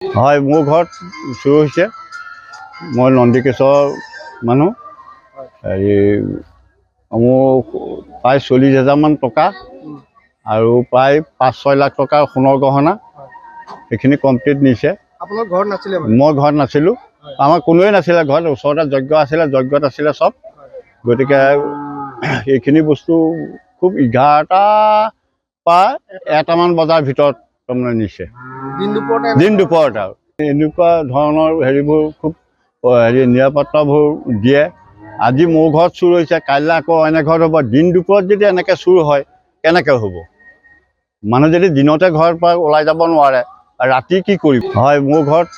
হয়, মোৰ ঘৰত চুৰ হৈছে। মই নন্দিকেশ্বৰ মানুহ। হেৰি মোৰ প্ৰায় 40,000 টকা আৰু প্ৰায় 5-6 লাখ টকাৰ সোণৰ গহনা সেইখিনি কমপ্লিট নিছে। আপোনাৰ ঘৰত নাছিলে? মই ঘৰত নাছিলোঁ। আমাৰ কোনোৱে নাছিলে ঘৰত। ওচৰতে যজ্ঞ আছিলে, যজ্ঞত আছিলে চব। গতিকে এইখিনি বস্তু খুব 11টা পৰা 1টামান বজাৰ ভিতৰত তাৰমানে নিছে। দিন দুপৰত আৰু এনেকুৱা ধৰণৰ হেৰিবোৰ খুব নিৰাপত্তাবোৰ দিয়ে। আজি মোৰ ঘৰত চুৰ হৈছে, কাইলৈ আকৌ এনে ঘৰত হ'ব। দিন দুপৰত যদি এনেকৈ চুৰ হয় কেনেকৈ হ'ব? মানুহ যদি দিনতে ঘৰৰ পৰা ওলাই যাব নোৱাৰে, ৰাতি কি কৰিব? হয়, মোৰ ঘৰত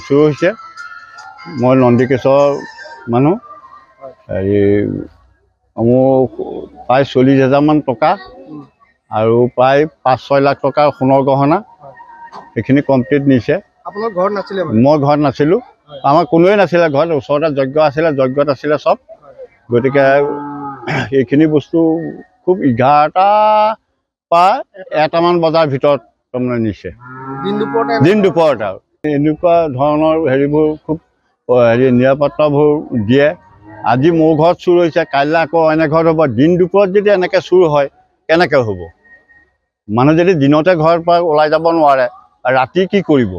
চুৰ হৈছে। মই নন্দিকেশ্বৰ মানুহ। হেৰি মোৰ প্ৰায় 40,000 টকা আৰু প্ৰায় 5-6 লাখ টকাৰ সোণৰ গহনা সেইখিনি কমপ্লিট নিছে। আপোনাৰ ঘৰত নাছিলে? মই ঘৰত নাছিলোঁ। আমাৰ কোনোৱে নাছিলে ঘৰত। ওচৰতে যজ্ঞ আছিলে, যজ্ঞত আছিলে চব। গতিকে এইখিনি বস্তু খুব 11টা পৰা 1টামান বজাৰ ভিতৰত তাৰমানে নিছে। দিন দুপৰত আৰু এনেকুৱা ধৰণৰ হেৰিবোৰ খুব নিৰাপত্তাবোৰ দিয়ে। আজি মোৰ ঘৰত চুৰ হৈছে, কাইলৈ আকৌ এনে ঘৰত হ'ব। দিন দুপৰত যদি এনেকৈ চুৰ হয় কেনেকৈ হ'ব? মানুহ যদি দিনতে ঘৰৰ পৰা ওলাই যাব নোৱাৰে, ৰাতি কি কৰিব?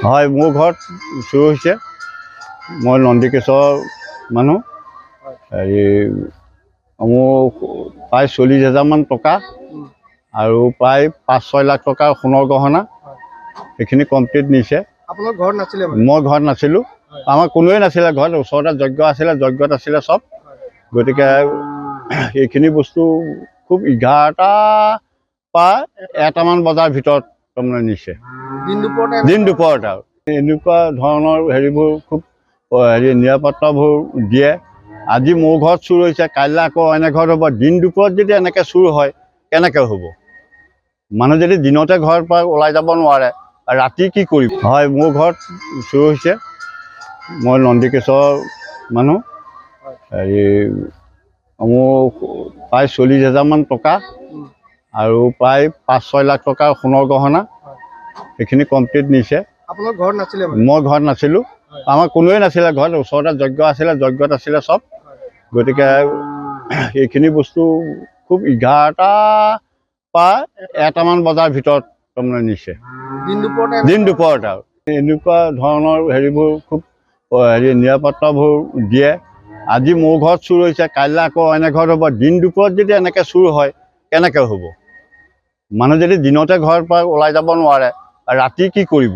হয়, মোৰ ঘৰত চুৰ হৈছে। মই নন্দিকেশ্বৰ মানুহ। হেৰি মোৰ প্ৰায় 40,000 টকা আৰু প্ৰায় 5-6 লাখ টকাৰ সোণৰ গহনা সেইখিনি কমপ্লিট নিছে। আপোনাৰ ঘৰত নাছিলে? মই ঘৰত নাছিলোঁ। আমাৰ কোনোৱে নাছিলে ঘৰত। ওচৰতে যজ্ঞ আছিলে, যজ্ঞত আছিলে চব। গতিকে এইখিনি বস্তু খুব 11টা পৰা 1টামান বজাৰ ভিতৰত তাৰমানে নিছে। দিন দুপৰত আৰু এনেকুৱা ধৰণৰ হেৰিবোৰ খুব নিৰাপত্তাবোৰ দিয়ে। আজি মোৰ ঘৰত চুৰ হৈছে, কাইলৈ আকৌ এনে ঘৰত হ'ব। দিন দুপৰত যদি এনেকৈ চুৰ হয় কেনেকৈ হ'ব? মানুহ যদি দিনতে ঘৰৰ পৰা ওলাই যাব নোৱাৰে, ৰাতি কি কৰিব? হয়, মোৰ ঘৰত চুৰ হৈছে। মই নন্দিকেশ্বৰ মানুহ। হেৰি মোৰ প্ৰায় 40,000 টকা আৰু প্ৰায় 5-6 লাখ টকাৰ সোণৰ গহনা সেইখিনি কমপ্লিট নিছে। আপোনাৰ ঘৰত নাছিলে? মই ঘৰত নাছিলোঁ। আমাৰ কোনোৱে নাছিলে ঘৰত। ওচৰতে যজ্ঞ আছিলে, যজ্ঞত আছিলে চব। গতিকে এইখিনি বস্তু খুব 11টা পৰা 1টামান বজাৰ ভিতৰত তাৰমানে নিছে। দিন দুপৰত আৰু এনেকুৱা ধৰণৰ হেৰিবোৰ খুব নিৰাপত্তাবোৰ দিয়ে। আজি মোৰ ঘৰত চুৰ হৈছে, কাইলৈ আকৌ এনে ঘৰত হ'ব। দিন দুপৰত যদি এনেকৈ চুৰ হয় কেনেকৈ হ'ব? মানুহ যদি দিনতে ঘৰৰ পৰা ওলাই যাব নোৱাৰে, ৰাতি কি কৰিব?